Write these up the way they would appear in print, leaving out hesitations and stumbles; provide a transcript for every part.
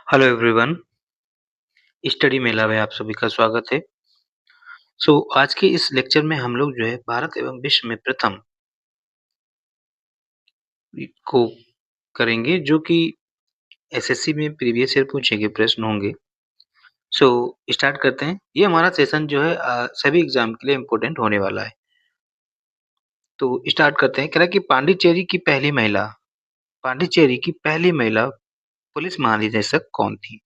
Hello everyone, study मेला में आप सभी का स्वागत है। आज के इस लेक्चर में हम लोग जो है भारत एवं विश्व में प्रथम को करेंगे जो कि एसएससी में प्रीवियस ईयर पूछे गए प्रश्न होंगे। स्टार्ट करते हैं। ये हमारा सेशन जो है सभी एग्जाम के लिए इम्पोर्टेंट होने वाला है। तो स्टार्ट करते हैं। कह रहा है कि पांडिचेरी की पहली महिला पुलिस महानिदेशक कौन थी?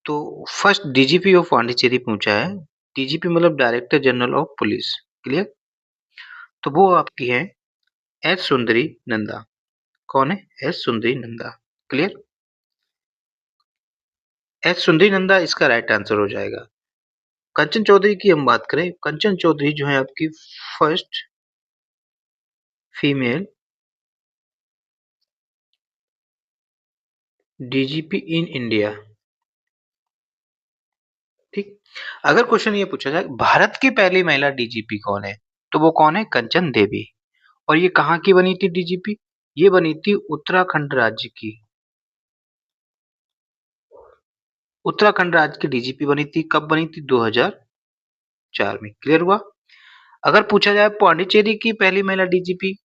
तो फर्स्ट डीजीपी ऑफ पांडिचेरी पूछा है। डीजीपी मतलब director general of police. Clear? तो वो आपकी है एस सुंदरी नंदा। कौन है? एस सुंदरी नंदा। क्लियर? एस सुंदरी नंदा इसका राइट आंसर हो जाएगा। कंचन चौधरी की हम बात करें, कंचन चौधरी जो है आपकी first female DGP in India. ठीक। अगर क्वेश्चन ये पूछा जाए भारत की पहली महिला डीजीपी कौन है, तो वो कौन है? कंचन देवी। और ये कहाँ की बनी थी डीजीपी? ये बनी थी उत्तराखंड राज्य की। उत्तराखंड राज्य की डीजीपी बनी थी। कब बनी थी? 2004 में। क्लियर हुआ? अगर पूछा जाए पांडिचेरी की पहली महिला डीजीपी,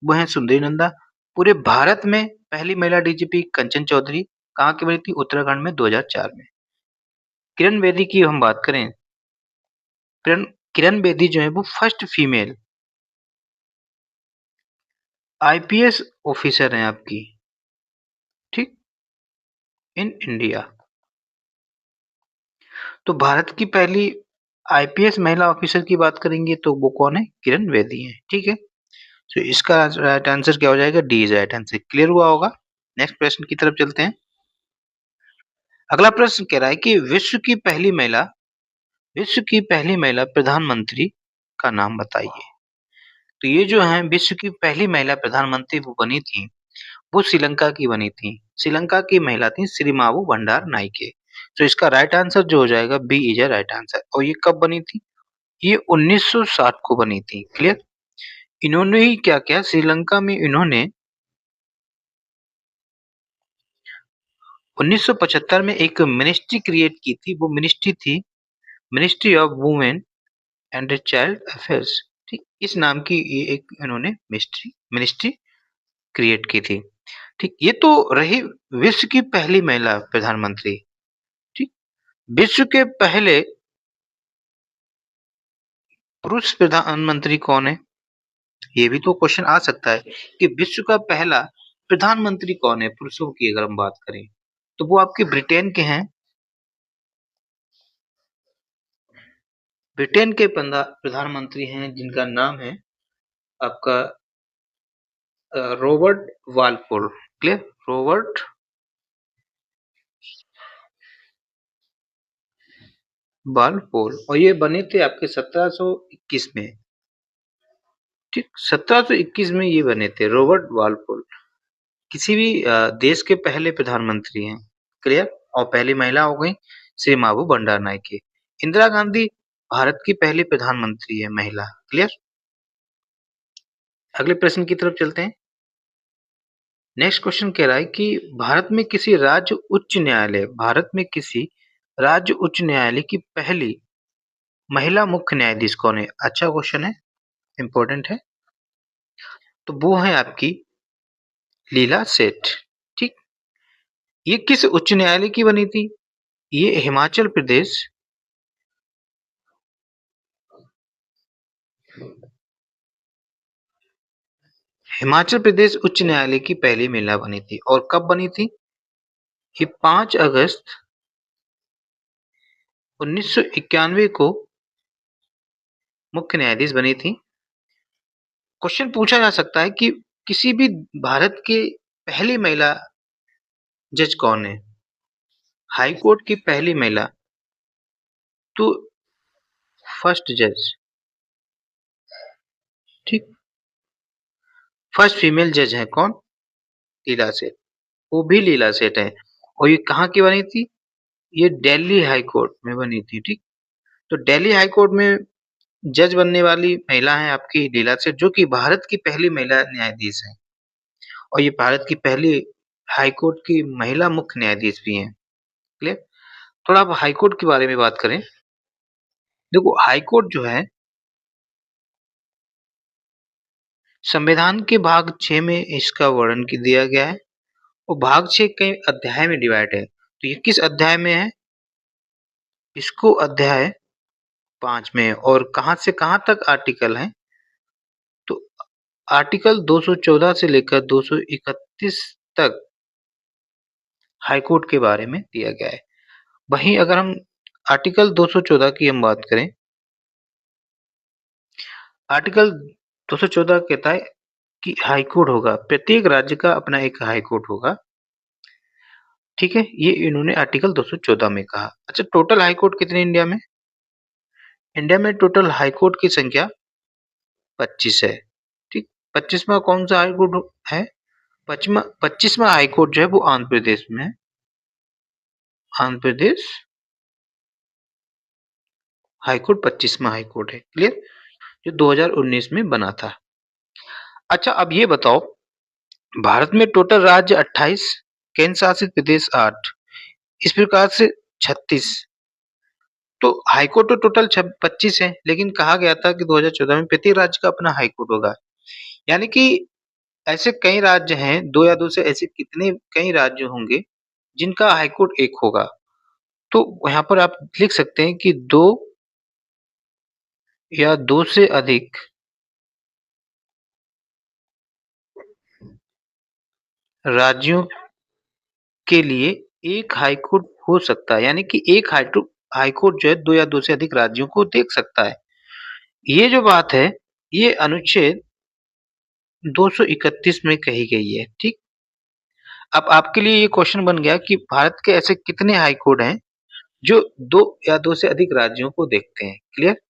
वो है सुंदरी नंदा। पूरे भारत में पहली महिला डीजीपी कंचन चौधरी। कहाँ की बनी थी? उत्तराखंड में 2004 में। किरण बेदी की हम बात करें, किरण किरण बेदी जो है वो फर्स्ट फीमेल आईपीएस ऑफिसर हैं आपकी, ठीक, इन इंडिया। तो भारत की पहली आईपीएस महिला ऑफिसर की बात करेंगे तो वो कौन है? किरण बेदी है। ठीक है। तो इसका राइट आंसर क्या हो जाएगा? D is right answer. Clear हुआ होगा? नेक्स्ट प्रश्न की तरफ चलते हैं। अगला प्रश्न कह रहा है कि विश्व की पहली महिला प्रधानमंत्री का नाम बताइए। तो ये जो है विश्व की पहली महिला प्रधानमंत्री वो बनी थी, वो श्रीलंका की बनी थी। श्रीलंका की महिला थी सिरिमावो भंडार नाइके। तो इसका राइट आंसर जो हो जाएगा B is a right answer. और ये कब बनी थी? ये 1960 को बनी थी। क्लियर? इन्होंने ही क्या किया, श्रीलंका में इन्होंने 1975 में एक मिनिस्ट्री क्रिएट की थी। वो मिनिस्ट्री थी ministry of women and child affairs. ठीक, इस नाम की ये एक इन्होंने मिनिस्ट्री मिनिस्ट्री क्रिएट की थी। ठीक, ये तो रही विश्व की पहली महिला प्रधानमंत्री। ठीक, विश्व के पहले पुरुष प्रधानमंत्री कौन है? ये भी तो क्वेश्चन आ सकता है कि विश्व का पहला प्रधानमंत्री कौन है पुरुषों की अगर हम बात करें, तो वो आपके ब्रिटेन के हैं। ब्रिटेन के प्रधानमंत्री हैं जिनका नाम है आपका Robert Walpole. Clear? Robert Walpole. और ये बने थे आपके 1721 में। ठीक, 1721 में ये बने थे रॉबर्ट वालपोल। किसी भी देश के पहले प्रधानमंत्री हैं। क्लियर? और पहली महिला हो गई श्री माबू भंडार नायके। इंदिरा गांधी भारत की पहली प्रधानमंत्री है महिला। क्लियर? अगले प्रश्न की तरफ चलते हैं। नेक्स्ट क्वेश्चन कह रहा है कि भारत में किसी राज्य उच्च न्यायालय की पहली महिला मुख्य न्यायाधीश कौन है? अच्छा क्वेश्चन है, इंपॉर्टेंट है। तो वो है आपकी लीला सेठ। ठीक, ये किस उच्च न्यायालय की बनी थी? ये हिमाचल प्रदेश उच्च न्यायालय की पहली महिला बनी थी। और कब बनी थी? ये 5 अगस्त 1991 को मुख्य न्यायाधीश बनी थी। क्वेश्चन पूछा जा सकता है कि किसी भी भारत के पहली महिला जज कौन है? हाई कोर्ट की पहली महिला, तो फर्स्ट जज। ठीक, फर्स्ट फीमेल जज है कौन? लीला सेठ। वो भी लीला सेठ है। और ये कहाँ की बनी थी? ये दिल्ली हाई कोर्ट में बनी थी। ठीक, तो दिल्ली हाई कोर्ट में जज बनने वाली महिला है आपकी लीला सेठ, जो कि भारत की पहली महिला न्यायाधीश है। और ये भारत की पहली हाईकोर्ट की महिला मुख्य न्यायाधीश भी हैं। क्लियर। थोड़ा आप हाईकोर्ट के बारे में बात करें। देखो हाईकोर्ट जो है संविधान के भाग 6 में इसका वर्णन दिया गया है और भाग 6 कई अध्याय में डिवाइड है। तो ये किस अध्याय में है? इसको अध्याय 5 में है। और कहां से कहां तक आर्टिकल है? तो आर्टिकल 214 से लेकर 231 तक हाईकोर्ट के बारे में दिया गया है। वहीं अगर हम आर्टिकल 214 की हम बात करें, आर्टिकल 214 कहता है कि हाईकोर्ट होगा, प्रत्येक राज्य का अपना एक हाईकोर्ट होगा। ठीक है, ये इन्होंने आर्टिकल 214 में कहा। अच्छा, टोटल हाईकोर्ट कितने इंडिया में? इंडिया में टोटल हाईकोर्ट की संख्या 25 है। ठीक, 25वां कौन सा हाईकोर्ट है? 25वां हाईकोर्ट जो है वो आंध्र प्रदेश में है। आंध्र प्रदेश हाईकोर्ट 25वां हाईकोर्ट है। क्लियर, जो 2019 में बना था। अच्छा, अब ये बताओ, भारत में टोटल राज्य 28, केंद्र शासित प्रदेश 8, इस प्रकार से 36। तो हाईकोर्ट तो टोटल 25 है, लेकिन कहा गया था कि 2014 में प्रत्येक राज्य का अपना हाईकोर्ट होगा। यानी कि ऐसे कई राज्य हैं, 2 या 2 से ऐसे कितने कई राज्य होंगे जिनका हाईकोर्ट एक होगा। तो यहाँ पर आप लिख सकते हैं कि 2 या 2 से अधिक राज्यों के लिए एक हाईकोर्ट हो सकता है। यानी कि एक हाईकोर्ट जो है 2 या 2 से अधिक राज्यों को देख सकता है। ये जो बात है, ये अनुच्छेद 231 में कही गई है। ठीक, अब आपके लिए ये क्वेश्चन बन गया कि भारत के ऐसे कितने हाई कोर्ट हैं जो 2 या 2 से अधिक राज्यों को देखते हैं। क्लियर।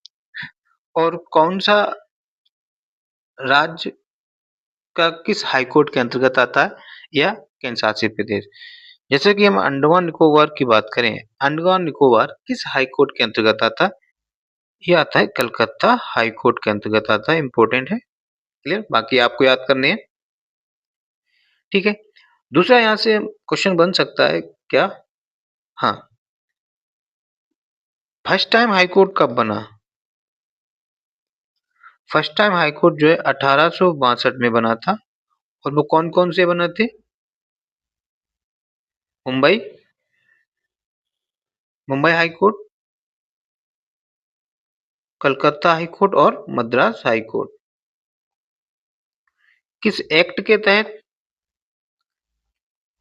और कौन सा राज्य का किस हाई कोर्ट के अंतर्गत आता है या केंद्र शासित प्रदेश। जैसे कि हम अंडमान निकोबार की बात करें, अंडमान निकोबार किस हाई कोर्ट के अंतर्गत आता है? ये आता है कलकत्ता हाई कोर्ट के अंतर्गत आता है। इंपॉर्टेंट है। क्लियर, बाकी आपको याद करने हैं। ठीक है, दूसरा यहाँ से क्वेश्चन बन सकता है क्या? हाँ, फर्स्ट टाइम हाई कोर्ट कब बना? फर्स्ट टाइम हाई कोर्ट जो है 1862 में बना था। और वो कौन कौन से बने थे? Mumbai Mumbai high court, Calcutta high court और मद्रास हाई कोर्ट। किस एक्ट के तहत?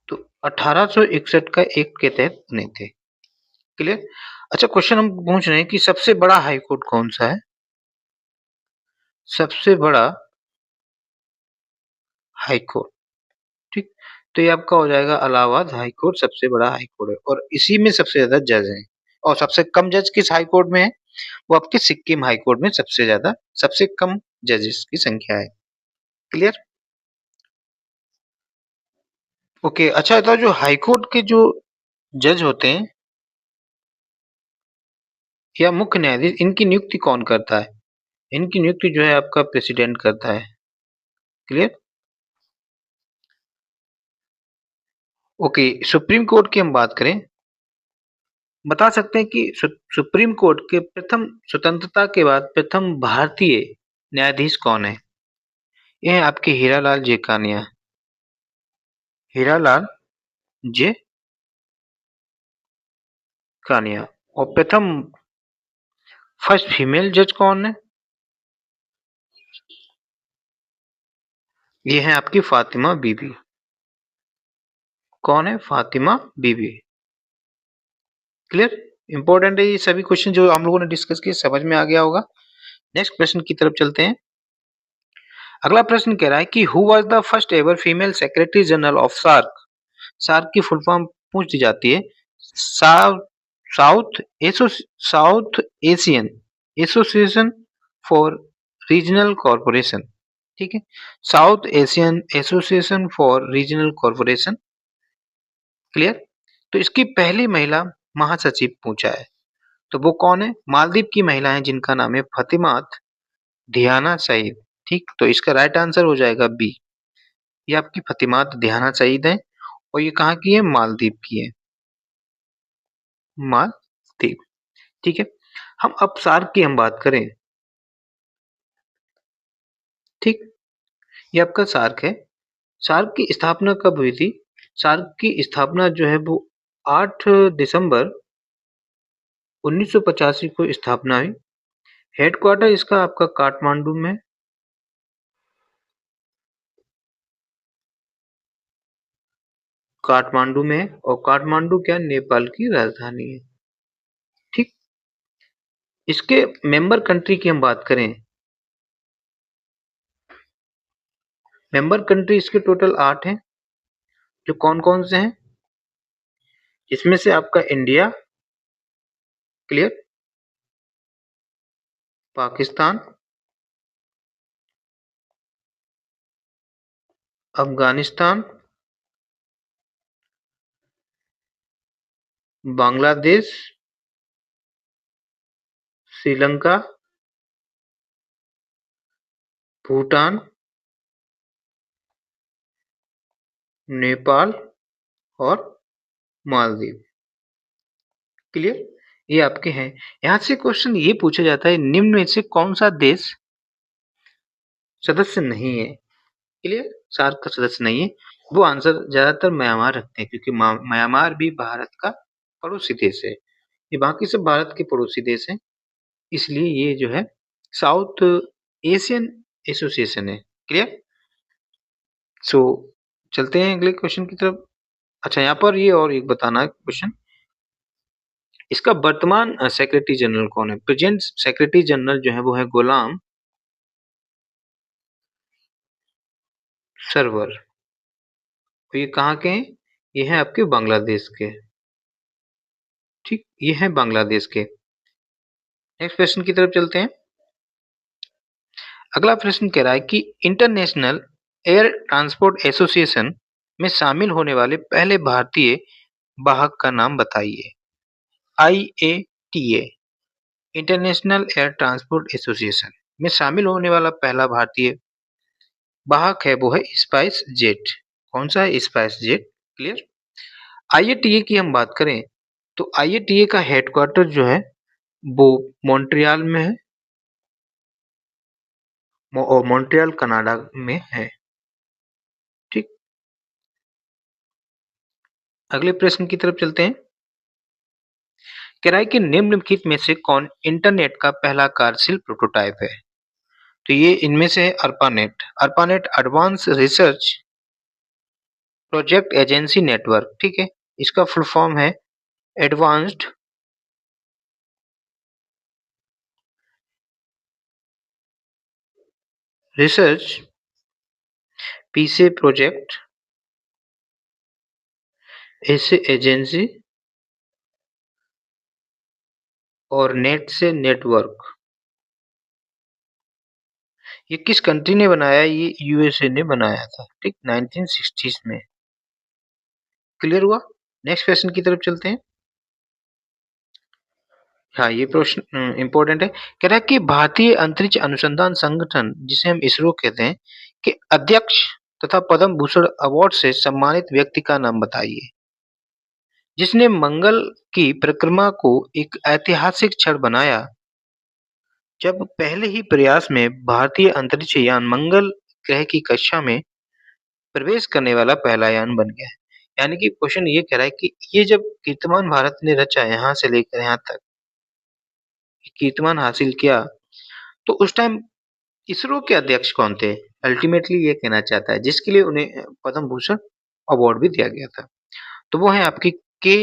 तो 1861 का एक्ट के तहत बने थे। क्लियर। अच्छा, क्वेश्चन हम पूछ रहे हैं कि सबसे बड़ा हाई कोर्ट कौन सा है? सबसे बड़ा हाई कोर्ट। ठीक, तो ये आपका हो जाएगा इलाहाबाद हाई कोर्ट सबसे बड़ा हाई कोर्ट है और इसी में सबसे ज्यादा जज हैं। और सबसे कम जज किस हाई कोर्ट में है? वो आपके सिक्किम हाई कोर्ट में सबसे कम जजेस की संख्या है। क्लियर। ओके, अच्छा, तो जो हाई कोर्ट के जो जज होते हैं या मुख्य न्यायाधीश, इनकी नियुक्ति कौन करता है? इनकी नियुक्ति जो है आपका प्रेसिडेंट करता है। क्लियर। ओके, सुप्रीम कोर्ट की हम बात करें, बता सकते हैं कि सुप्रीम कोर्ट के प्रथम स्वतंत्रता के बाद प्रथम भारतीय न्यायाधीश कौन है? ये है आपके हीरालाल जेकानिया। हीरालाल जे कानिया। और प्रथम फर्स्ट फीमेल जज कौन है? ये है आपकी फातिमा बीबी। कौन है? फातिमा बीबी। क्लियर, इंपॉर्टेंट है ये सभी क्वेश्चन जो हम लोगों ने डिस्कस किए, समझ में आ गया होगा। नेक्स्ट प्रश्न की तरफ चलते हैं। अगला प्रश्न कह रहा है कि who was the first ever female secretary general of SAARC. SAARC की फुल फॉर्म पूछ दी जाती है, south south asso south Asian association for regional corporation. ठीक है, south Asian association for regional corporation. Clear. तो इसकी पहली महिला महासचिव पूछा है, तो वो कौन है? मालदीव की महिला है जिनका नाम है फतिमात धियाना सईद। ठीक, तो इसका राइट आंसर हो जाएगा बी। ये आपकी फतिमात धियाना सईद है और ये कहाँ की है? मालदीव की है, मालदीव। ठीक है, हम अब सार्क की हम बात करें, ठीक, ये आपका सार्क है। सार्क की स्थापना कब हुई थी? सार्क की स्थापना जो है वो 8 दिसंबर 1985 को स्थापना हुई। हेडक्वार्टर इसका आपका काठमांडू में, काठमांडू में, और काठमांडू क्या, नेपाल की राजधानी है। ठीक, इसके मेंबर कंट्री की हम बात करें, मेंबर कंट्री इसके टोटल 8 हैं, जो कौन कौन से हैं? इसमें से आपका इंडिया, क्लियर, पाकिस्तान, अफगानिस्तान, बांग्लादेश, श्रीलंका, भूटान, नेपाल और मालदीव। क्लियर, ये आपके हैं। यहाँ से क्वेश्चन ये पूछा जाता है, निम्न में से कौन सा देश सदस्य नहीं है? क्लियर, सार्क का सदस्य नहीं है। वो आंसर ज्यादातर म्यांमार रखते हैं, क्योंकि म्यांमार भी भारत का पड़ोसी देश है। ये बाकी सब भारत के पड़ोसी देश हैं, इसलिए ये जो है साउथ एशियन एसोसिएशन है। क्लियर, सो चलते हैं अगले क्वेश्चन की तरफ। अच्छा, यहाँ पर ये और एक बताना है क्वेश्चन, इसका वर्तमान सेक्रेटरी जनरल कौन है? प्रेजेंट सेक्रेटरी जनरल जो है वो है गुलाम सरवर। तो ये कहाँ के हैं? ये है आपके बांग्लादेश के। ठीक, ये है बांग्लादेश के। नेक्स्ट क्वेश्चन की तरफ चलते हैं। अगला प्रश्न कह रहा है कि इंटरनेशनल एयर ट्रांसपोर्ट एसोसिएशन में शामिल होने वाले पहले भारतीय वाहक का नाम बताइए। IATA, international air transport association में शामिल होने वाला पहला भारतीय वाहक है वो है स्पाइस जेट। कौन सा है? Spice jet. क्लियर, IATA की हम बात करें तो IATA का हेडक्वार्टर जो है वो मॉन्ट्रियल में है, और मॉन्ट्रियल कनाडा में है। ठीक, अगले प्रश्न की तरफ चलते हैं। कह रहा है कि निम्नलिखित में से कौन इंटरनेट का पहला कार्यशील प्रोटोटाइप है? तो ये इनमें से है ARPANET. ARPANET advance research project agency network. ठीक है, इसका फुल फॉर्म है एडवांस्ड रिसर्च पीसे प्रोजेक्ट ऐसे एजेंसी और नेट से नेटवर्क। ये किस कंट्री ने बनाया? ये यूएसए ने बनाया था। ठीक, 1960s में। क्लियर हुआ? नेक्स्ट क्वेश्चन की तरफ चलते हैं। हाँ, ये प्रश्न इंपॉर्टेंट है। कह रहा है कि भारतीय अंतरिक्ष अनुसंधान संगठन, जिसे हम इसरो कहते हैं, के अध्यक्ष तथा पद्म भूषण अवार्ड से सम्मानित व्यक्ति का नाम बताइए, जिसने मंगल की परिक्रमा को एक ऐतिहासिक क्षण बनाया, जब पहले ही प्रयास में भारतीय अंतरिक्ष यान मंगल ग्रह की कक्षा में प्रवेश करने वाला पहला यान बन गया है। यानी कि क्वेश्चन ये कह रहा है कि ये जब कीर्तिमान भारत ने रचा यहाँ से लेकर यहाँ तक, कीर्तिमान हासिल किया, तो उस टाइम इसरो के अध्यक्ष कौन थे? अल्टीमेटली ये कहना चाहता है, जिसके लिए उन्हें पद्म भूषण अवार्ड भी दिया गया था। तो वो है आपके के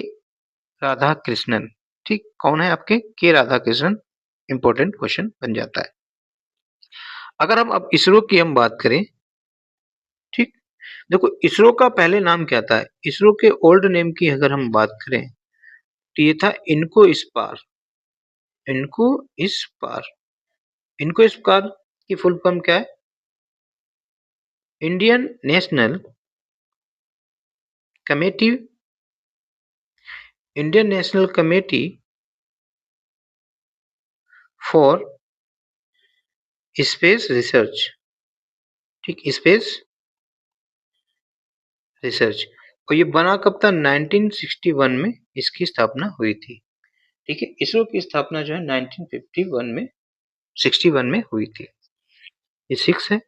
राधा कृष्णन। ठीक, कौन है आपके? के राधा कृष्णन। इंपॉर्टेंट क्वेश्चन बन जाता है। अगर हम अब इसरो की हम बात करें, ठीक, देखो इसरो का पहले नाम क्या था? इसरो के ओल्ड नेम की अगर हम बात करें तो ये था इनको स्पार। इनको स्पार, इनको स्पार की फुल फॉर्म क्या है? Indian national committee, Indian national committee for space research. ठीक, स्पेस रिसर्च। और ये बना कब था? 1961 में इसकी स्थापना हुई थी। ठीक है, इसरो की स्थापना जो है 1951 में 61 में हुई थी। ये 6 है।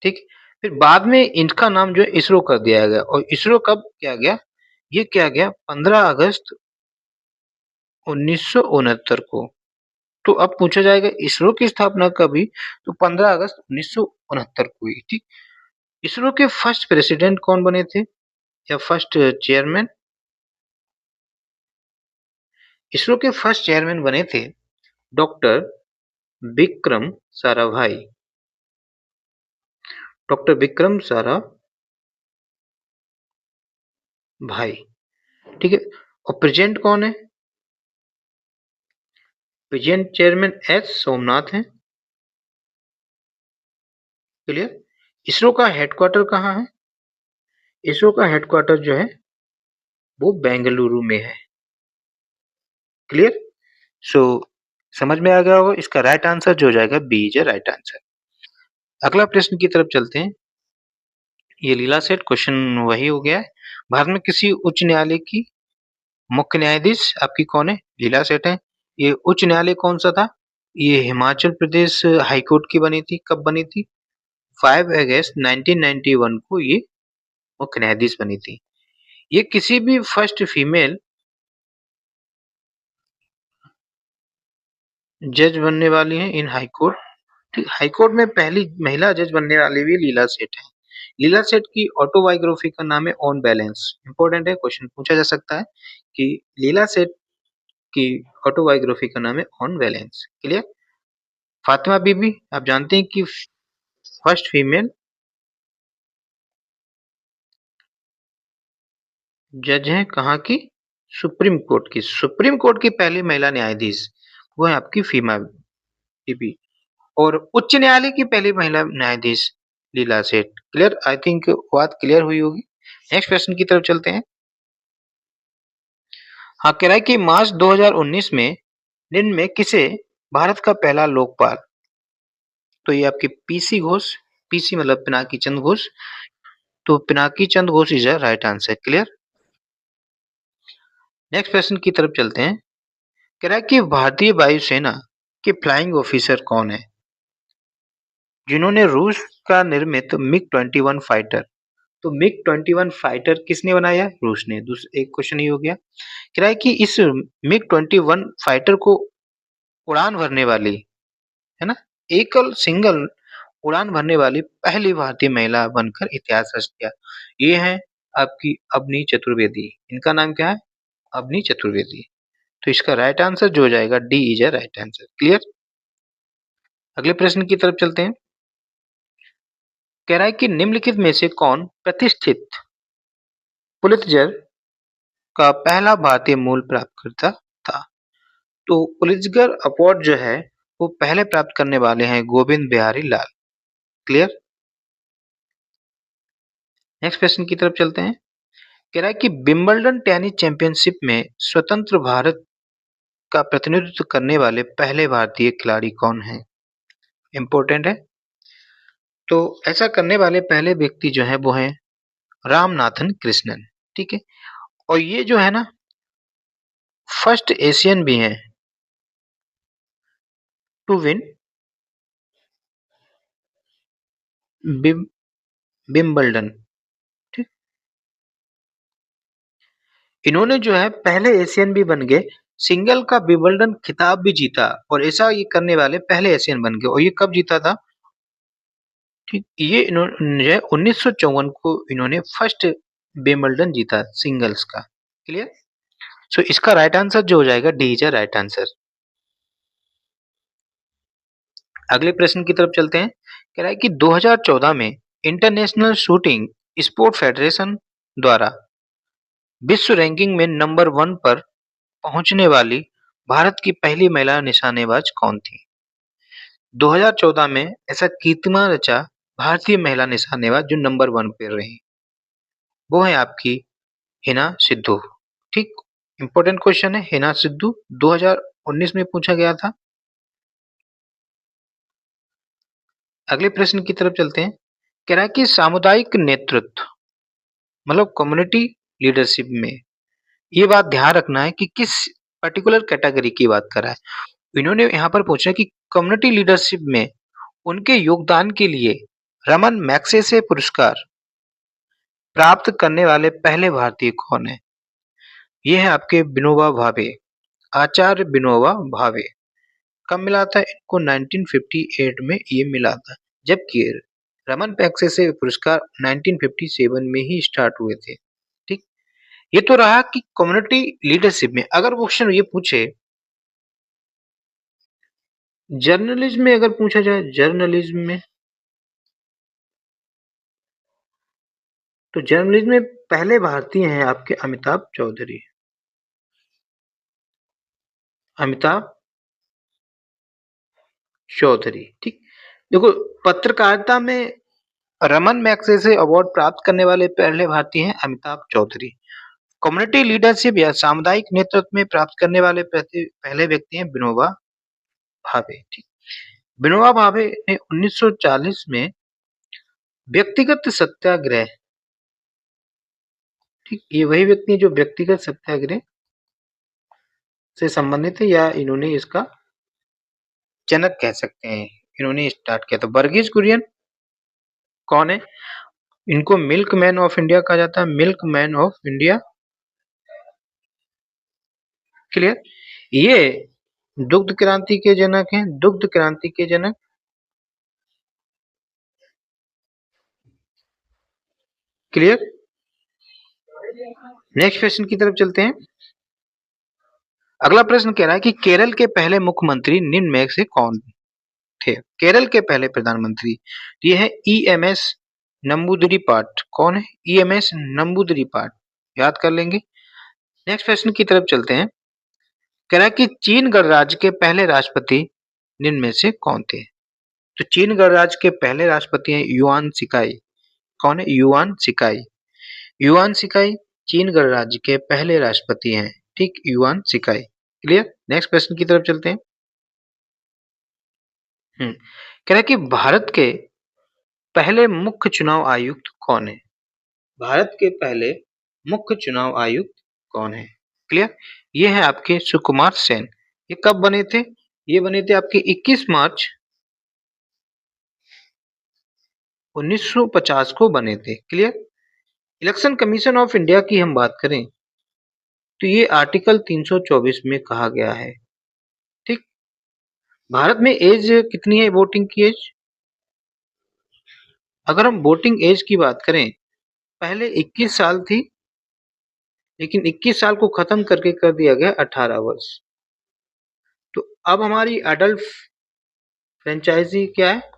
ठीक, फिर बाद में इनका नाम जो है इसरो कर दिया गया। और इसरो कब किया गया? ये किया गया 15 अगस्त 1969 को। तो अब पूछा जाएगा इसरो की स्थापना कब हुई? तो 15 अगस्त 1969 को हुई। ठीक, इसरो के फर्स्ट प्रेसिडेंट कौन बने थे या फर्स्ट चेयरमैन? इसरो के फर्स्ट चेयरमैन बने थे डॉक्टर विक्रम साराभाई। डॉक्टर विक्रम साराभाई। ठीक है, और प्रेजेंट कौन है? प्रेजेंट चेयरमैन एस सोमनाथ है। क्लियर। इसरो का हेडक्वार्टर कहाँ है? इसरो का हेडक्वार्टर जो है वो बेंगलुरु में है। क्लियर। सो समझ में आ गया होगा। इसका राइट आंसर जो हो जाएगा बी इज राइट आंसर। अगला प्रश्न की तरफ चलते हैं। ये लीला सेठ क्वेश्चन वही हो गया है। भारत में किसी उच्च न्यायालय की मुख्य न्यायाधीश आपकी कौन है? लीला सेठ है। ये उच्च न्यायालय कौन सा था? ये हिमाचल प्रदेश हाईकोर्ट की बनी थी। कब बनी थी? 5 अगस्त 1991 को ये मुख्य न्यायाधीश बनी थी। ये किसी भी फर्स्ट फीमेल जज बनने वाली हैं इन हाईकोर्ट। ठीक, हाईकोर्ट में पहली महिला जज बनने वाली भी लीला सेठ है। लीला सेठ की ऑटोबायोग्राफी का नाम है ऑन बैलेंस। इंपॉर्टेंट है, क्वेश्चन पूछा जा सकता है कि लीला सेठ की ऑटोबायोग्राफी का नाम है ऑन बैलेंस। क्लियर। फातिमा बीबी आप जानते हैं कि फर्स्ट फीमेल जज हैं कहाँ की? सुप्रीम कोर्ट की। सुप्रीम कोर्ट की पहली महिला न्यायाधीश वो है आपकी फीमा बीबी। और उच्च न्यायालय की पहली महिला न्यायाधीश लीला सेठ। क्लियर। आई थिंक बात क्लियर हुई होगी। नेक्स्ट क्वेश्चन की तरफ चलते हैं। हाँ, कह रहा है कि मार्च 2019 में निम्न में किसे भारत का पहला लोकपाल? तो ये आपके पीसी घोष। पीसी मतलब पिनाकी चंद्र घोष। तो Pinaki Chandra Ghosh is a right answer. Clear. Next question की तरफ चलते हैं। कह रहा है कि भारतीय वायुसेना के फ्लाइंग ऑफिसर कौन है जिन्होंने रूस का निर्मित मिग 21 फाइटर? तो मिग 21 फाइटर किसने बनाया? रूस ने। दूसरा एक क्वेश्चन ये हो गया। कह रहा है कि इस मिग 21 फाइटर को उड़ान भरने वाली, है ना, एकल सिंगल उड़ान भरने वाली पहली भारतीय महिला बनकर इतिहास रच दिया। ये है आपकी अवनी चतुर्वेदी। इनका नाम क्या है? अवनी चतुर्वेदी। तो इसका राइट आंसर जो हो जाएगा D is a right answer. Clear. अगले प्रश्न की तरफ चलते हैं। कह रहा है कि निम्नलिखित में से कौन प्रतिष्ठित पुलित्जर का पहला भारतीय मूल प्राप्तकर्ता था? तो पुलित्जर अवार्ड जो है वो पहले प्राप्त करने वाले हैं गोविंद बिहारी लाल। क्लियर। नेक्स्ट प्रश्न की तरफ चलते हैं। कह रहा है कि विंबलडन टेनिस चैंपियनशिप में स्वतंत्र भारत का प्रतिनिधित्व करने वाले पहले भारतीय खिलाड़ी कौन हैं? इंपॉर्टेंट है। तो ऐसा करने वाले पहले व्यक्ति जो है वो हैं रामनाथन कृष्णन। ठीक है, और ये जो है ना फर्स्ट एशियन भी हैं टू विन विंबलडन। ठीक, इन्होंने जो है पहले एशियन भी बन गए, सिंगल का विंबलडन खिताब भी जीता। और ऐसा ये करने वाले पहले एशियन बन गए। और ये कब जीता था? ठीक, ये इन्होंने जो है 1954 को इन्होंने फर्स्ट विंबलडन जीता सिंगल्स का। क्लियर। सो इसका राइट आंसर जो हो जाएगा डी इज राइट आंसर। अगले प्रश्न की तरफ चलते हैं। कह रहा है कि 2014 में इंटरनेशनल शूटिंग स्पोर्ट फेडरेशन द्वारा विश्व रैंकिंग में नंबर 1 पर पहुंचने वाली भारत की पहली महिला निशानेबाज कौन थी? 2014 में ऐसा कीर्तिमान रचा भारतीय महिला निशानेबाज जो नंबर 1 पे रही, वो है आपकी हिना सिद्धू। ठीक, इंपॉर्टेंट क्वेश्चन है। हिना सिद्धू 2019 में पूछा गया था। अगले प्रश्न की तरफ चलते हैं। कह रहा है कि सामुदायिक नेतृत्व मतलब कम्युनिटी लीडरशिप में। ये बात ध्यान रखना है कि किस पर्टिकुलर कैटेगरी की बात कर रहा है। इन्होंने यहाँ पर पूछा कि कम्युनिटी लीडरशिप में उनके योगदान के लिए रमन मैग्सेसे पुरस्कार प्राप्त करने वाले पहले भारतीय कौन है? ये है आपके विनोबा भावे, आचार्य विनोबा भावे। कब मिला था इनको? 1958 में ये मिला था, जबकि रमन मैग्सेसे पुरस्कार 1957 में ही स्टार्ट हुए थे। ठीक, ये तो रहा कि कम्युनिटी लीडरशिप में। अगर क्वेश्चन ये पूछे जर्नलिज्म में, अगर पूछा जाए जर्नलिज्म में, तो जर्नलिज्म में पहले भारतीय हैं आपके अमिताभ चौधरी। अमिताभ चौधरी, ठीक। देखो, पत्रकारिता में रमन मैग्सेसे अवार्ड प्राप्त करने वाले पहले भारतीय हैं अमिताभ चौधरी। कम्युनिटी लीडरशिप या सामुदायिक नेतृत्व में प्राप्त करने वाले पहले व्यक्ति हैं विनोबा भावे। ठीक, विनोबा भावे ने 1940 में व्यक्तिगत सत्याग्रह, ठीक, ये वही व्यक्ति है जो व्यक्तिगत सत्याग्रह से संबंधित है, या इन्होंने इसका जनक कह सकते हैं, इन्होंने स्टार्ट किया था। वर्गीज कुरियन कौन है? इनको मिल्क मैन ऑफ इंडिया कहा जाता है, milk man of India. Clear? ये दुग्ध क्रांति के जनक हैं, दुग्ध क्रांति के जनक। क्लियर? नेक्स्ट क्वेश्चन की तरफ चलते हैं। अगला प्रश्न कह रहा है कि केरल के पहले मुख्यमंत्री निम्न में से कौन थे? केरल के पहले प्रधानमंत्री ये है ईएमएस नंबूदिरीपाट। कौन है? ईएमएस नंबूदिरीपाट, याद कर लेंगे। नेक्स्ट प्रश्न की तरफ चलते हैं। कह रहा है कि चीन गणराज्य के पहले राष्ट्रपति निम्न में से कौन थे? तो चीन गणराज्य के पहले राष्ट्रपति हैं युआन शिकाई। कौन है? युआन शिकाई। युआन शिकाई चीन गणराज्य के पहले राष्ट्रपति हैं, ठीक, युआन शिकाई। क्लियर? नेक्स्ट प्रश्न की तरफ चलते हैं। कह रहा है कि भारत के पहले मुख्य चुनाव आयुक्त कौन है? भारत के पहले मुख्य चुनाव आयुक्त कौन है? क्लियर? ये है आपके सुकुमार सेन। ये कब बने थे? ये बने थे आपके 21 मार्च 1950 को बने थे। Clear? Election commission of India की हम बात करें तो ये आर्टिकल 324 में कहा गया है। ठीक, भारत में एज कितनी है, वोटिंग की एज? अगर हम वोटिंग एज की बात करें, पहले 21 साल थी, लेकिन 21 साल को खत्म करके कर दिया गया 18 वर्ष। तो अब हमारी अडल्ट फ्रेंचाइजी क्या है?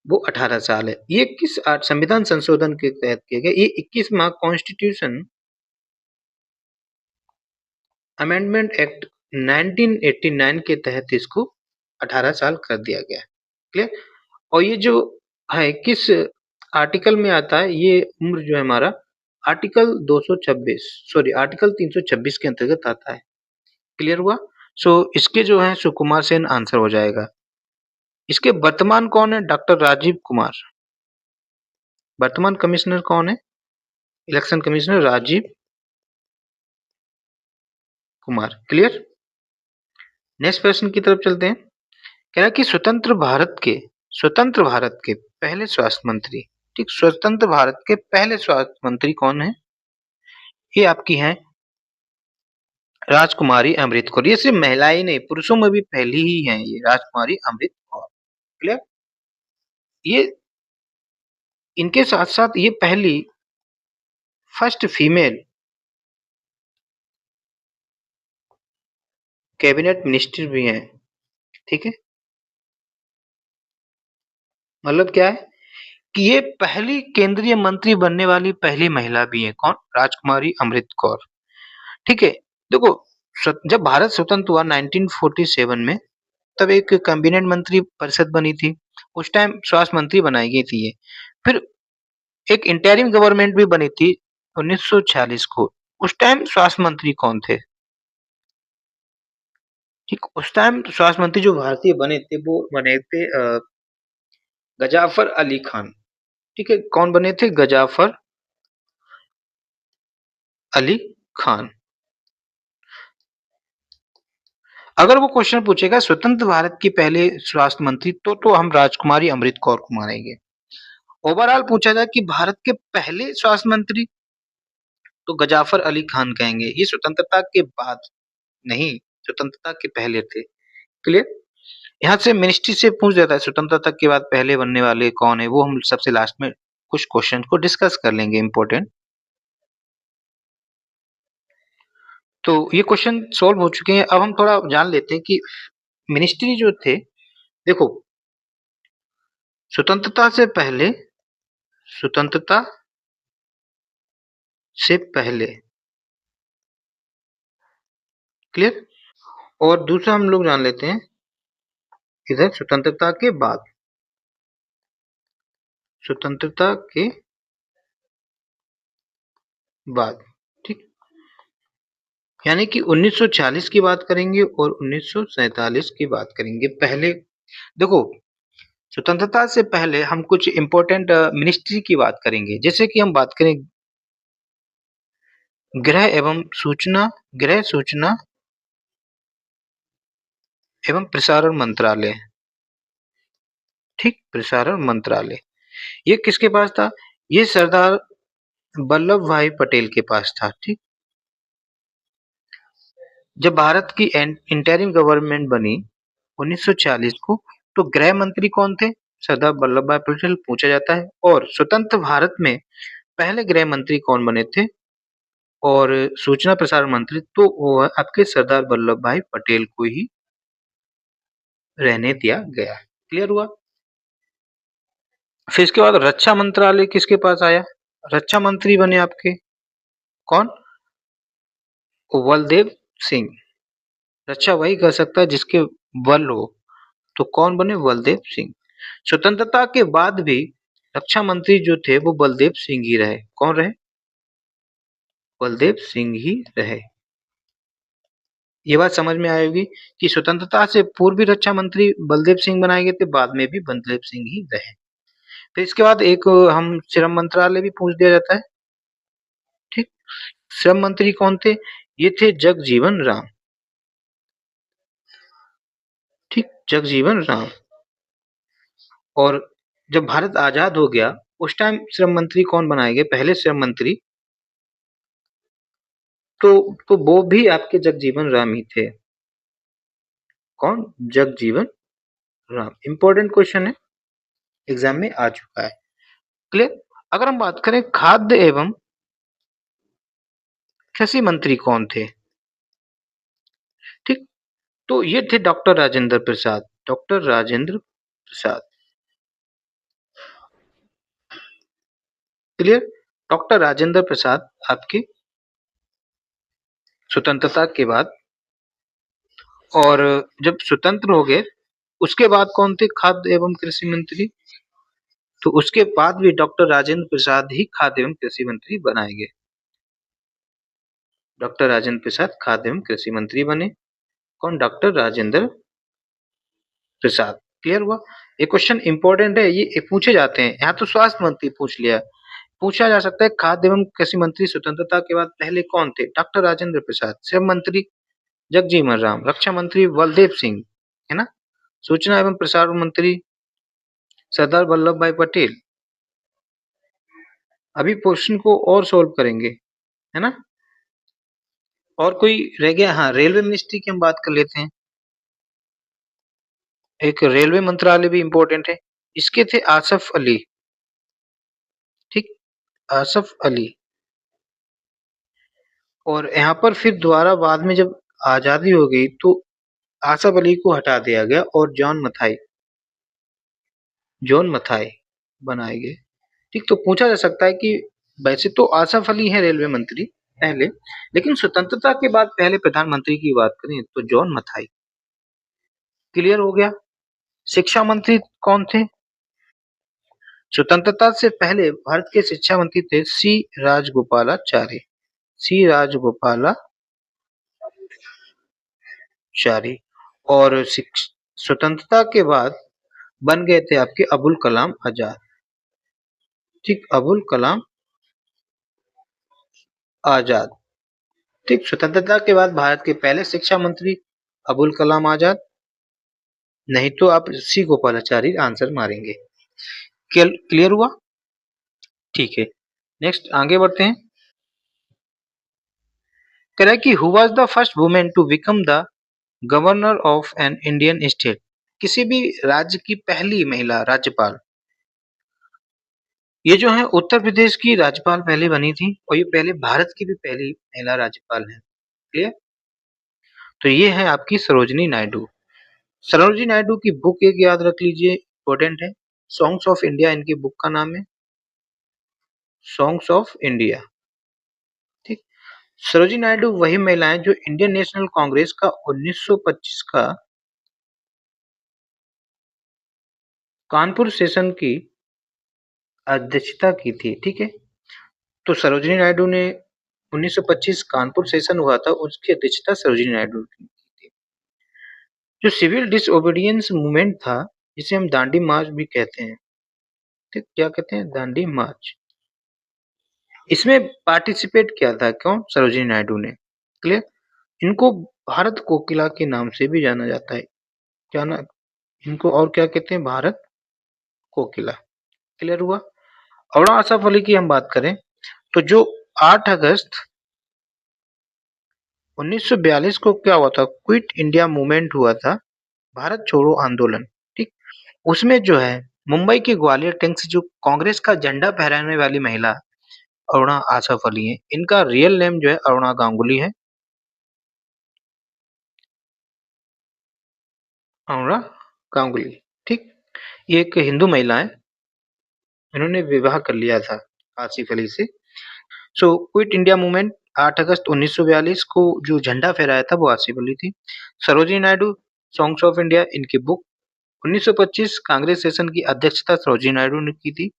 वो 18 साल है। ये किस संविधान संशोधन के तहत किया गया? ये 21वां कॉन्स्टिट्यूशन अमेंडमेंट एक्ट 1989 के तहत इसको 18 साल कर दिया गया। क्लियर? और ये जो है किस आर्टिकल में आता है, ये उम्र जो है हमारा आर्टिकल 226, सॉरी आर्टिकल 326 के अंतर्गत आता है। क्लियर हुआ? सो इसके जो है सुकुमार सेन आंसर हो जाएगा। इसके वर्तमान कौन है? डॉक्टर राजीव कुमार। वर्तमान कमिश्नर कौन है? Election commissioner Rajiv Kumar. Clear? Next प्रश्न की तरफ चलते हैं। कह रहा है कि स्वतंत्र भारत के पहले स्वास्थ्य मंत्री, ठीक, स्वतंत्र भारत के पहले स्वास्थ्य मंत्री कौन है? ये आपकी हैं राजकुमारी अमृत कौर। ये सिर्फ महिला ही नहीं, पुरुषों में भी पहली ही हैं ये राजकुमारी अमृत कौर। क्लियर? ये इनके साथ साथ ये पहली फर्स्ट फीमेल कैबिनेट मिनिस्टर भी हैं। ठीक है, मतलब क्या है कि ये पहली केंद्रीय मंत्री बनने वाली पहली महिला भी है। कौन? राजकुमारी अमृत कौर। ठीक है, देखो, जब भारत स्वतंत्र हुआ 1947 में, तब एक कैबिनेट मंत्री परिषद बनी थी। उस टाइम स्वास्थ्य मंत्री बनाई गई थी ये। फिर एक इंटरिम गवर्नमेंट भी बनी थी 1946 को। उस टाइम स्वास्थ्य मंत्री कौन थे? ठीक, उस टाइम स्वास्थ्य मंत्री जो भारतीय बने थे वो बने थे गजाफर अली खान। ठीक है, कौन बने थे? गजाफर अली खान। अगर वो क्वेश्चन पूछेगा स्वतंत्र भारत की पहले स्वास्थ्य मंत्री तो हम राजकुमारी अमृत कौर को मानेंगे। ओवरऑल पूछा जाए कि भारत के पहले स्वास्थ्य मंत्री तो गजाफर अली खान कहेंगे। ये स्वतंत्रता के बाद नहीं, स्वतंत्रता के पहले थे। क्लियर। यहाँ से मिनिस्ट्री से पूछ देता है स्वतंत्रता के बाद पहले बनने वाले कौन है, वो हम सबसे लास्ट में कुछ क्वेश्चन को डिस्कस कर लेंगे इंपॉर्टेंट। तो ये क्वेश्चन सॉल्व हो चुके हैं। अब हम थोड़ा जान लेते हैं कि मिनिस्ट्री जो थे, देखो स्वतंत्रता से पहले, स्वतंत्रता से पहले, क्लियर। और दूसरा हम लोग जान लेते हैं इधर स्वतंत्रता के बाद, स्वतंत्रता के बाद, ठीक। यानी कि 1940 की बात करेंगे और 1947 की बात करेंगे। पहले देखो स्वतंत्रता से पहले हम कुछ इंपॉर्टेंट मिनिस्ट्री की बात करेंगे। जैसे कि हम बात करें गृह एवं सूचना, गृह सूचना एवं प्रसारण मंत्रालय, ठीक, प्रसारण मंत्रालय। ये किसके पास था? ये सरदार वल्लभ भाई पटेल के पास था, ठीक। जब भारत की इंटरिम गवर्नमेंट बनी 1940 को, तो गृह मंत्री कौन थे? सरदार वल्लभ भाई पटेल पूछा जाता है। और स्वतंत्र भारत में पहले गृह मंत्री कौन बने थे? और सूचना प्रसारण मंत्री तो वो है आपके सरदार वल्लभ भाई पटेल को ही रहने दिया गया। क्लियर हुआ। फिर इसके बाद रक्षा मंत्रालय किसके पास आया? रक्षा मंत्री बने आपके कौन? बलदेव सिंह। रक्षा वही कर सकता है जिसके बल हो, तो कौन बने? बलदेव सिंह। स्वतंत्रता के बाद भी रक्षा मंत्री जो थे वो बलदेव सिंह ही रहे। कौन रहे? बलदेव सिंह ही रहे। ये बात समझ में आएगी कि स्वतंत्रता से पूर्व भी रक्षा मंत्री बलदेव सिंह बनाए गए थे, बाद में भी बलदेव सिंह ही रहे। फिर इसके बाद एक हम श्रम मंत्रालय भी पूछ दिया जाता है, ठीक। श्रम मंत्री कौन थे? ये थे जगजीवन राम, ठीक, जगजीवन राम। और जब भारत आजाद हो गया उस टाइम श्रम मंत्री कौन बनाए गए? पहले श्रम मंत्री तो वो भी आपके जगजीवन राम ही थे। कौन? जगजीवन राम। इंपॉर्टेंट क्वेश्चन है, एग्जाम में आ चुका है। क्लियर। अगर हम बात करें खाद्य एवं कृषि मंत्री कौन थे, ठीक, तो ये थे doctor Rajendra Prasad, doctor Rajendra Prasad. Clear. Doctor Rajendra Prasad आपके स्वतंत्रता के बाद, और जब स्वतंत्र हो गए उसके बाद कौन थे खाद्य एवं कृषि मंत्री? तो उसके बाद भी डॉक्टर राजेंद्र प्रसाद ही खाद्य एवं कृषि मंत्री बनाए गए। डॉक्टर राजेंद्र प्रसाद खाद्य एवं कृषि मंत्री बने। कौन? डॉक्टर राजेंद्र प्रसाद। क्लियर हुआ। ये क्वेश्चन इंपॉर्टेंट है, ये पूछे जाते हैं। यहाँ तो स्वास्थ्य मंत्री पूछ लिया, पूछा जा सकता है खाद्य एवं कृषि मंत्री स्वतंत्रता के बाद पहले कौन थे? डॉक्टर राजेंद्र प्रसाद। श्रम मंत्री जगजीवन राम। रक्षा मंत्री बलदेव सिंह, है ना। सूचना एवं प्रसारण मंत्री सरदार वल्लभ भाई पटेल। अभी क्वेश्चन को और सोल्व करेंगे, है ना। और कोई रह गया? हाँ, रेलवे मिनिस्ट्री की हम बात कर लेते हैं। एक रेलवे मंत्रालय भी इंपॉर्टेंट है। इसके थे आसफ अली, ठीक, आसफ अली। और यहाँ पर फिर दोबारा बाद में जब आजादी हो गई तो आसफ अली को हटा दिया गया और जॉन मथाई बनाए गए, ठीक। तो पूछा जा सकता है कि वैसे तो आसफ अली है रेलवे मंत्री पहले, लेकिन स्वतंत्रता के बाद पहले प्रधानमंत्री की बात करें तो जॉन मथाई। क्लियर हो गया। शिक्षा मंत्री कौन थे? स्वतंत्रता से पहले भारत के शिक्षा मंत्री थे सी राजगोपालाचारी, सी राजगोपालाचारी। और स्वतंत्रता के बाद बन गए थे आपके अबुल कलाम आजाद, ठीक, अबुल कलाम आजाद। ठीक, स्वतंत्रता के बाद भारत के पहले शिक्षा मंत्री अबुल कलाम आजाद। नहीं तो आप सी गोपालाचारी आंसर मारेंगे। क्लियर हुआ? ठीक है, नेक्स्ट आगे बढ़ते हैं। कह रहा है कि who was the first women to become the governor of an Indian state. किसी भी राज्य की पहली महिला राज्यपाल। ये जो है उत्तर प्रदेश की राज्यपाल पहले बनी थी और ये पहले भारत की भी पहली महिला राज्यपाल है। क्लियर? तो ये है आपकी सरोजिनी नायडू। सरोजिनी नायडू की बुक एक याद रख लीजिए, इंपॉर्टेंट है। सॉन्ग्स ऑफ इंडिया इनकी बुक का नाम है, सॉन्ग्स ऑफ इंडिया। ठीक। सरोजिनी नायडू वही महिला है जो इंडियन नेशनल कांग्रेस का 1925 का कानपुर सेशन की अध्यक्षता की थी। ठीक है, तो सरोजिनी नायडू ने 1925 कानपुर सेशन हुआ था, उसकी अध्यक्षता सरोजिनी नायडू की थी। जो सिविल डिसओबीडियंस मूवमेंट था, जिसे हम दांडी मार्च भी कहते हैं, ठीक, क्या कहते हैं, दांडी मार्च, इसमें पार्टिसिपेट किया था। क्यों? सरोजिनी नायडू ने। क्लियर? इनको भारत कोकिला के नाम से भी जाना जाता है। क्या ना, इनको और क्या कहते हैं? भारत कोकिला। क्लियर हुआ? और आसफ अली की हम बात करें तो जो 8 अगस्त 1942 को क्या हुआ था, क्विट इंडिया मूवमेंट हुआ था, भारत छोड़ो आंदोलन। ठीक, उसमें जो है मुंबई के ग्वालियर टैंक से जो कांग्रेस का झंडा फहराने वाली महिला अरुणा आसफ अली है। इनका रियल नेम जो है अरुणा गांगुली है। अरुणा गांगुली। ठीक, ये एक हिंदू महिला है, इन्होंने विवाह कर लिया था आसिफ अली से। सो क्विट इंडिया मूवमेंट 8 अगस्त 1942 को जो झंडा फहराया था वो आसिफ अली थी। Sarojini Naidu, songs of India इनकी बुक। 1925 कांग्रेस सेशन की अध्यक्षता सरोजिनी नायडू ने की थी।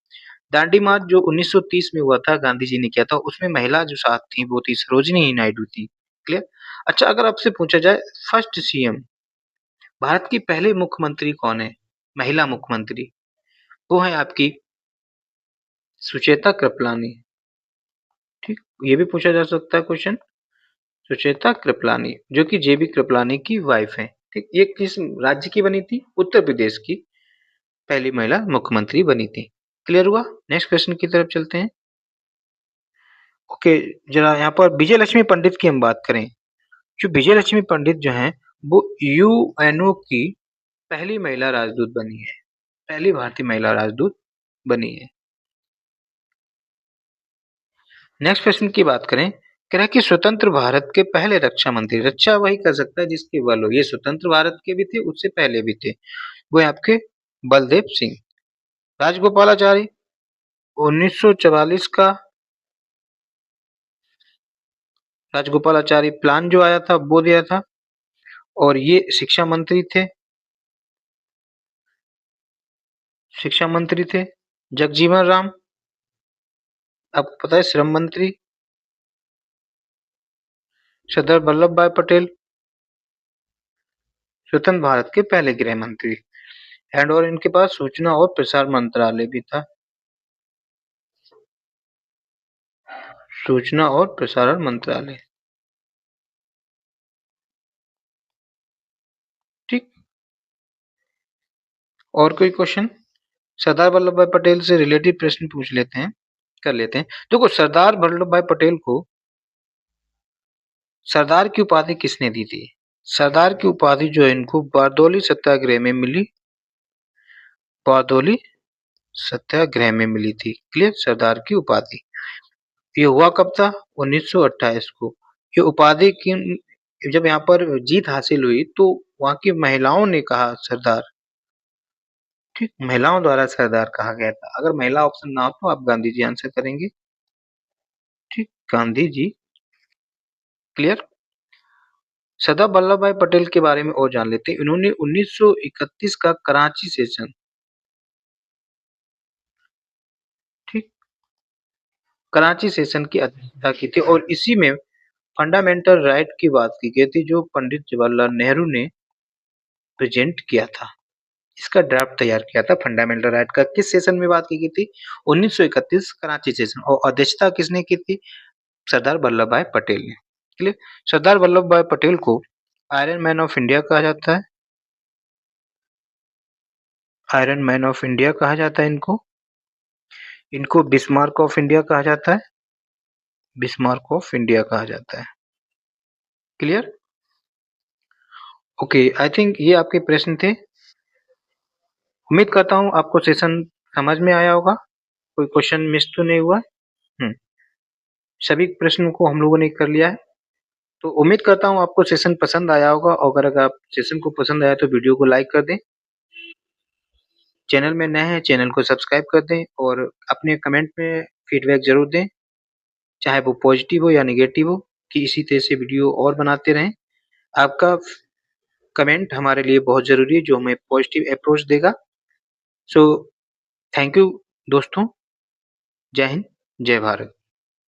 दांडी मार्च जो 1930 में हुआ था, गांधी जी ने किया था, उसमें महिला जो साथ थी वो थी सरोजिनी ही नायडू थी। क्लियर? अच्छा, अगर आपसे पूछा जाए फर्स्ट सीएम, भारत की पहले मुख्यमंत्री कौन है, महिला मुख्यमंत्री, वो है आपकी सुचेता कृपलानी। ठीक, ये भी पूछा जा सकता है क्वेश्चन। सुचेता कृपलानी जो कि जेबी कृपलानी की वाइफ है। ठीक, ये किस राज्य की बनी थी? उत्तर प्रदेश की पहली महिला मुख्यमंत्री बनी थी। क्लियर हुआ? नेक्स्ट क्वेश्चन की तरफ चलते हैं। ओके, जरा यहाँ पर विजय लक्ष्मी पंडित की हम बात करें। जो विजय लक्ष्मी पंडित जो हैं वो यूएनओ की पहली महिला राजदूत बनी है, पहली भारतीय महिला राजदूत बनी है। नेक्स्ट प्रश्न की बात करें, कह रहा है कि स्वतंत्र भारत के पहले रक्षा मंत्री, रक्षा वही कर सकता है जिसके बल हो, ये स्वतंत्र भारत के भी थे, उससे पहले भी थे, वो है आपके बलदेव सिंह। राजगोपालाचारी 1944 का राजगोपालाचारी प्लान जो आया था वो दिया था, और ये शिक्षा मंत्री थे। शिक्षा मंत्री थे जगजीवन राम, आपको पता है श्रम मंत्री सरदार वल्लभ भाई पटेल, स्वतंत्र भारत के पहले गृह मंत्री, एंड और इनके पास सूचना और प्रसार मंत्रालय भी था, सूचना और प्रसारण मंत्रालय। ठीक, और कोई क्वेश्चन सरदार वल्लभ भाई पटेल से रिलेटेड प्रश्न पूछ लेते हैं, कर लेते हैं। देखो, सरदार वल्लभ भाई पटेल को सरदार की उपाधि किसने दी थी? सरदार की उपाधि जो है इनको बारदौली सत्याग्रह में मिली, बारदौली सत्याग्रह में मिली थी। क्लियर? सरदार की उपाधि ये हुआ कब था? 1928 को। ये उपाधि की जब यहाँ पर जीत हासिल हुई तो वहां की महिलाओं ने कहा सरदार। ठीक, महिलाओं द्वारा सरदार कहा गया था। अगर महिला ऑप्शन ना हो तो आप गांधी जी आंसर करेंगे। ठीक, गांधी जी। क्लियर? सरदार वल्लभ भाई पटेल के बारे में और जान लेते हैं। इन्होंने 1931 का कराची सेशन, ठीक, कराची सेशन की अध्यक्षता की थी, और इसी में फंडामेंटल राइट की बात की गई थी जो पंडित जवाहरलाल नेहरू ने प्रेजेंट किया था। इसका ड्राफ्ट तैयार किया था फंडामेंटल राइट का। किस सेशन में बात की गई थी? 1931 कराची सेशन, और अध्यक्षता किसने की थी? सरदार वल्लभ भाई पटेल ने। क्लियर? सरदार वल्लभ भाई पटेल को आयरन मैन ऑफ इंडिया कहा जाता है। आयरन मैन ऑफ इंडिया कहा जाता है इनको। इनको बिस्मार्क ऑफ इंडिया कहा जाता है। बिस्मार्क ऑफ इंडिया कहा जाता है। क्लियर? ओके, आई थिंक ये आपके प्रश्न थे। उम्मीद करता हूँ आपको सेशन समझ में आया होगा, कोई क्वेश्चन मिस तो नहीं हुआ। सभी प्रश्नों को हम लोगों ने कर लिया है, तो उम्मीद करता हूँ आपको सेशन पसंद आया होगा, और अगर आप सेशन को पसंद आया तो वीडियो को लाइक कर दें। चैनल में नए हैं, चैनल को सब्सक्राइब कर दें, और अपने कमेंट में फीडबैक जरूर दें, चाहे वो पॉजिटिव हो या नेगेटिव हो, कि इसी तरह से वीडियो और बनाते रहें। आपका कमेंट हमारे लिए बहुत ज़रूरी है, जो हमें पॉजिटिव अप्रोच देगा। सो थैंक यू दोस्तों। जय हिंद, जय भारत।